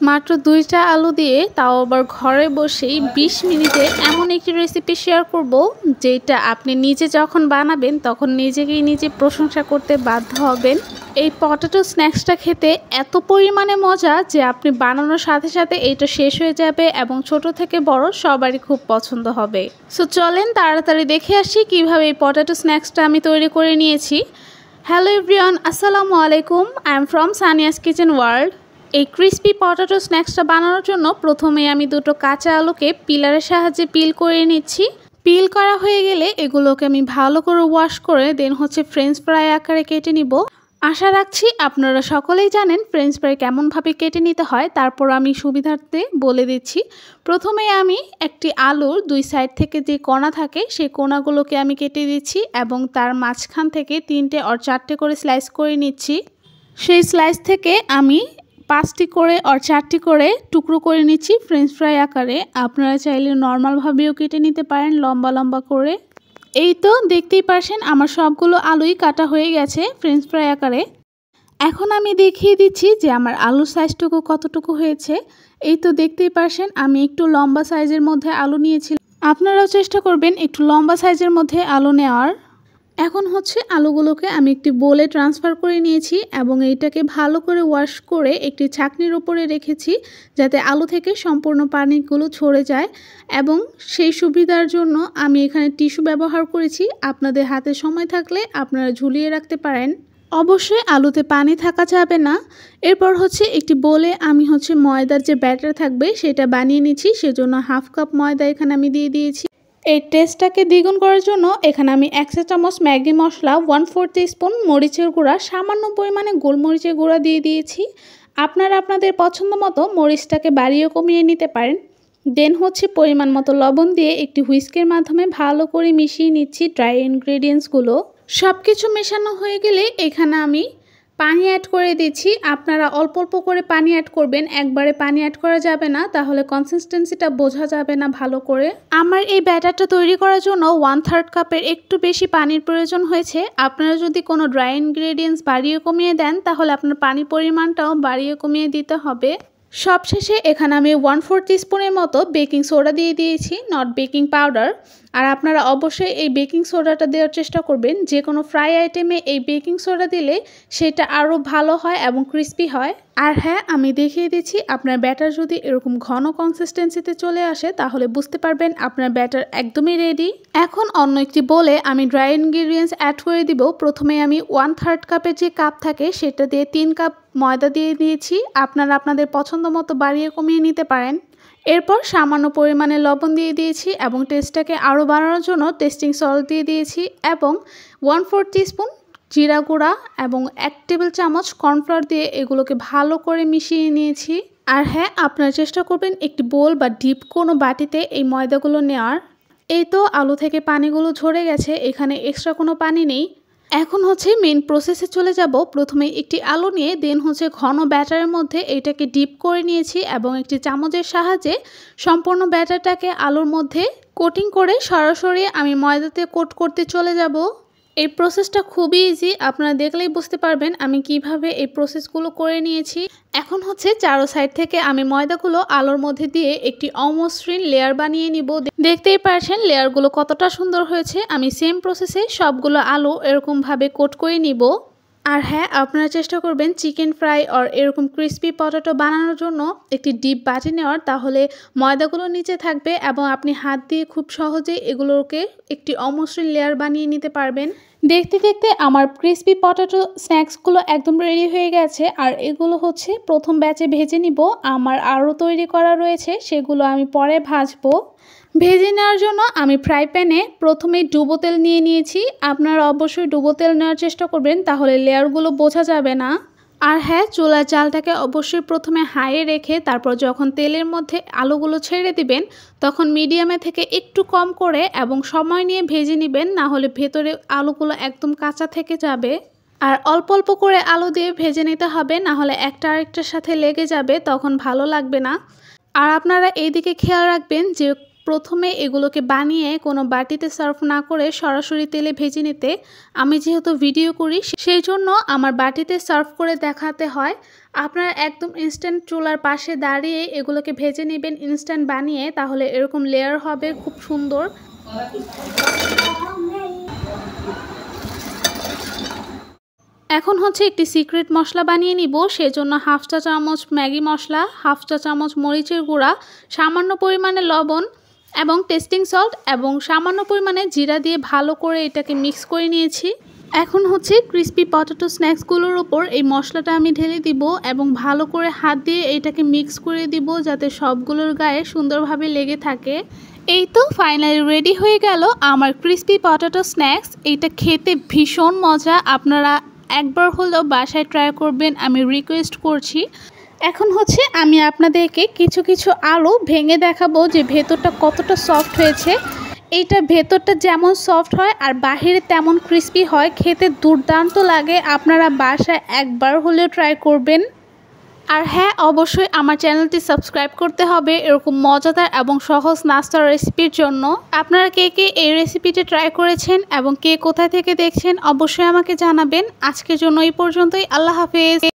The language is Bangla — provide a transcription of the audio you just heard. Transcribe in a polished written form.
মাত্র ২টা আলু দিয়ে তাও আবার ঘরে বসেই ২০ মিনিটে এমন একটি রেসিপি শেয়ার করব যেটা আপনি নিজে যখন বানাবেন তখন নিজেকেই নিজে প্রশংসা করতে বাধ্য হবেন। এই পটেটো স্ন্যাক্সটা খেতে এত পরিমাণে মজা যে আপনি বানানোর সাথে সাথে এটা শেষ হয়ে যাবে এবং ছোট থেকে বড় সবারই খুব পছন্দ হবে। সো চলেন তাড়াতাড়ি দেখে আসি কিভাবে এই পটেটো স্ন্যাক্সটা আমি তৈরি করে নিয়েছি। হ্যালো এভরিওয়ান, আসসালামু আলাইকুম। I am from Sania's kitchen world. এই ক্রিস্পি পটেটো স্ন্যাক্সটা বানানোর জন্য প্রথমে আমি দুটো কাঁচা আলুকে পিলারের সাহায্যে পিল করে নিচ্ছি। পিল করা হয়ে গেলে এগুলোকে আমি ভালো করে ওয়াশ করে দেন ফ্রেঞ্চ ফ্রাই আকারে কেটে নিব। আশা রাখছি আপনারা সকলেই জানেন ফ্রেঞ্চ ফ্রাই কেমনভাবে কেটে নিতে হয়, তারপর আমি সুবিধার্থে বলে দিচ্ছি। প্রথমে আমি একটি আলুর দুই সাইড থেকে যে কোণা থাকে সেই কোণাগুলোকে আমি কেটে দিচ্ছি এবং তার মাঝখান থেকে 3টে আর 4টে করে স্লাইস করে নিচ্ছি। সেই স্লাইস থেকে আমি 5টি করে আর 4টি করে টুকরো করে নিচ্ছি ফ্রেঞ্চ ফ্রাই আকারে। আপনারা চাইলে নর্মালভাবেও কেটে নিতে পারেন লম্বা লম্বা করে। এই তো দেখতেই পারছেন আমার সবগুলো আলুই কাটা হয়ে গেছে ফ্রেঞ্চ ফ্রাই আকারে। এখন আমি দেখিয়ে দিচ্ছি যে আমার আলুর সাইজটুকু কতটুকু হয়েছে। এই তো দেখতেই পারছেন আমি একটু লম্বা সাইজের মধ্যে আলু নিয়েছিলাম। আপনারাও চেষ্টা করবেন একটু লম্বা সাইজের মধ্যে আলু নেওয়ার। এখন আলুগুলোকে আমি একটি বোলে ট্রান্সফার করে নিয়েছি এবং এইটাকে ভালো করে ওয়াশ করে একটি ছাঁকনির উপরে রেখেছি যাতে আলু থেকে সম্পূর্ণ পানিগুলো ঝরে যায়, এবং সেই সুবিধার জন্য আমি এখানে টিস্যু ব্যবহার করেছি। আপনাদের হাতে সময় থাকলে আপনারা ঝুলিয়ে রাখতে পারেন। অবশ্যই আলুতে পানি থাকা যাবে না। এরপর একটি বোলে আমি ময়দার যে ব্যাটার থাকবে সেটা বানিয়ে নিচ্ছি। সেজন্য হাফ কাপ ময়দা এখানে আমি দিয়ে দিয়েছি। এই টেস্টটাকে দ্বিগুণ করার জন্য এখানে আমি 1 চা চামচ ম্যাগি মশলা, 1/4 টিস্পুন মরিচের গুঁড়া, সামান্য পরিমাণে গোলমরিচের গুঁড়া দিয়ে দিয়েছি। আপনারা আপনাদের পছন্দ মতো মরিচটাকে বাড়িয়ে কমিয়ে নিতে পারেন। দেন পরিমাণ মতো লবণ দিয়ে একটি হুইস্কের মাধ্যমে ভালো করে মিশিয়ে নিচ্ছি ড্রাই ইনগ্রেডিয়েন্টসগুলো। সব কিছু মেশানো হয়ে গেলে এখানে আমি পানি অ্যাড করে দিচ্ছি। আপনারা অল্প অল্প করে পানি অ্যাড করবেন, একবারে পানি অ্যাড করা যাবে না, তাহলে কনসিস্টেন্সিটা বোঝা যাবে না ভালো করে। আমার এই ব্যাটারটা তৈরি করার জন্য 1/3 কাপের একটু বেশি পানির প্রয়োজন হয়েছে। আপনারা যদি কোনো ড্রাই ইনগ্রেডিয়েন্টস বাড়িয়ে কমিয়ে দেন তাহলে আপনার পানির পরিমাণটাও বাড়িয়ে কমিয়ে দিতে হবে। সবশেষে এখানে আমি 1/4 টিস্পুনের মতো বেকিং সোডা দিয়ে দিয়েছি, নট বেকিং পাউডার। আর আপনারা অবশ্যই এই বেকিং সোডাটা দেওয়ার চেষ্টা করবেন। যে কোনো ফ্রাই আইটেমে এই বেকিং সোডা দিলে সেটা আরও ভালো হয় এবং ক্রিস্পি হয়। আর হ্যাঁ, আমি দেখিয়ে দিচ্ছি আপনার ব্যাটার যদি এরকম ঘন কনসিস্টেন্সিতে চলে আসে তাহলে বুঝতে পারবেন আপনার ব্যাটার একদমই রেডি। এখন অন্য একটি বোলে আমি ড্রাই ইনগ্রেডিয়েন্টস অ্যাড করে দিব। প্রথমে আমি 1/3 কাপের যে কাপ থাকে সেটা দিয়ে 3 কাপ ময়দা দিয়ে দিয়েছি। আপনারা আপনাদের পছন্দ মতো বাড়িয়ে কমিয়ে নিতে পারেন। এরপর সামান্য পরিমাণে লবণ দিয়ে দিয়েছি এবং টেস্টটাকে আরও বাড়ানোর জন্য টেস্টিং সল্ট দিয়ে দিয়েছি এবং 1/4 টিস্পুন জিরা গুঁড়া এবং 1 টেবিল চামচ কর্নফ্লাওয়ার দিয়ে এগুলোকে ভালো করে মিশিয়ে নিয়েছি। আর হ্যাঁ, আপনারা চেষ্টা করবেন একটি বোল বা ডিপ কোনো বাটিতে এই ময়দাগুলো নেওয়ার। এই তো আলু থেকে পানিগুলো ঝরে গেছে, এখানে এক্সট্রা কোনো পানি নেই। এখন মেন প্রসেসে চলে যাব। প্রথমে একটি আলু নিয়ে দেন ঘন ব্যাটারের মধ্যে এটাকে ডিপ করে নিয়েছি এবং একটি চামচের সাহায্যে সম্পূর্ণ ব্যাটারটাকে আলুর মধ্যে কোটিং করে সরাসরি আমি ময়দাতে কোট করতে চলে যাব। এই প্রসেসটা খুবই ইজি, আপনারা দেখলেই বুঝতে পারবেন আমি কিভাবে এই প্রসেসগুলো করে নিয়েছি। এখন চারো সাইড থেকে আমি ময়দাগুলো আলুর মধ্যে দিয়ে একটি অমসৃণ লেয়ার বানিয়ে নিব। দেখতেই পারছেন লেয়ারগুলো কতটা সুন্দর হয়েছে। আমি সেম প্রসেসে সবগুলো আলু এরকমভাবে কোট করে নিব। আর হ্যাঁ, আপনারা চেষ্টা করবেন চিকেন ফ্রাই আর এরকম ক্রিস্পি পটেটো বানানোর জন্য একটি ডিপ বাটি নেওয়ার, তাহলে ময়দাগুলো নিচে থাকবে এবং আপনি হাত দিয়ে খুব সহজেই এগুলোকে একটি অমসৃণ লেয়ার বানিয়ে নিতে পারবেন। দেখতে দেখতে আমার ক্রিস্পি পটেটো স্ন্যাক্সগুলো একদম রেডি হয়ে গেছে। আর এগুলো প্রথম ব্যাচে ভেজে নিব। আমার আরও তৈরি করা রয়েছে, সেগুলো আমি পরে ভাজবো। ভেজে নেওয়ার জন্য আমি ফ্রাই প্যানে প্রথমেই ডুবো তেল নিয়ে নিয়েছি। আপনারা অবশ্যই ডুবো তেল নেওয়ার চেষ্টা করবেন, তাহলে লেয়ারগুলো বোঝা যাবে না। আর হ্যাঁ, চুলার জালটাকে অবশ্যই প্রথমে হাইয়ে রেখে তারপর যখন তেলের মধ্যে আলুগুলো ছেড়ে দিবেন তখন মিডিয়ামে থেকে একটু কম করে এবং সময় নিয়ে ভেজে নেবেন, না হলে ভেতরে আলুগুলো একদম কাঁচা থেকে যাবে। আর অল্প অল্প করে আলু দিয়ে ভেজে নিতে হবে, না হলে একটা আরেকটার সাথে লেগে যাবে, তখন ভালো লাগবে না। আর আপনারা এইদিকে খেয়াল রাখবেন যে প্রথমে এগুলোকে বানিয়ে কোনো বাটিতে সার্ভ না করে সরাসরি তেলে ভেজে নিতে। আমি যেহেতু ভিডিও করি সেই জন্য আমার বাটিতে সার্ভ করে দেখাতে হয়। আপনারা একদম ইনস্ট্যান্ট চুলার পাশে দাঁড়িয়ে এগুলোকে ভেজে নেবেন ইনস্ট্যান্ট বানিয়ে, তাহলে এরকম লেয়ার হবে খুব সুন্দর। এখন হচ্ছে একটি সিক্রেট মশলা বানিয়ে নিব। সেজন্য হাফ চা চামচ ম্যাগি মশলা, হাফ চা চামচ মরিচের গুঁড়া, সামান্য পরিমাণে লবণ এবং টেস্টিং সল্ট এবং সামান্য পরিমাণে জিরা দিয়ে ভালো করে এটাকে মিক্স করে নিয়েছি। এখন হচ্ছে ক্রিস্পি পটেটো স্ন্যাক্সগুলোর উপর এই মশলাটা আমি ঢেলে দিব এবং ভালো করে হাত দিয়ে এটাকে মিক্স করে দিব যাতে সবগুলোর গায়ে সুন্দরভাবে লেগে থাকে। এই তো ফাইনালি রেডি হয়ে গেল আমার ক্রিস্পি পটেটো স্ন্যাক্স। এইটা খেতে ভীষণ মজা, আপনারা একবার হলেও বাসায় ট্রাই করবেন আমি রিকোয়েস্ট করছি। এখন হচ্ছে আমি আপনাদেরকে কিছু কিছু আলু ভেঙে দেখাবো যে ভেতরটা কতটা সফট হয়েছে। এইটা ভেতরটা যেমন সফট হয় আর বাহিরে তেমন ক্রিস্পি হয়, খেতে দুর্দান্ত লাগে। আপনারা বাসায় একবার হলেও ট্রাই করবেন। আর হ্যাঁ, অবশ্যই আমার চ্যানেলটি সাবস্ক্রাইব করতে হবে এরকম মজাদার এবং সহজ নাস্তার রেসিপির জন্য। আপনারা কে কে এই রেসিপিটি ট্রাই করেছেন এবং কে কোথায় থেকে দেখছেন অবশ্যই আমাকে জানাবেন। আজকের জন্য এই পর্যন্তই। আল্লাহ হাফেজ।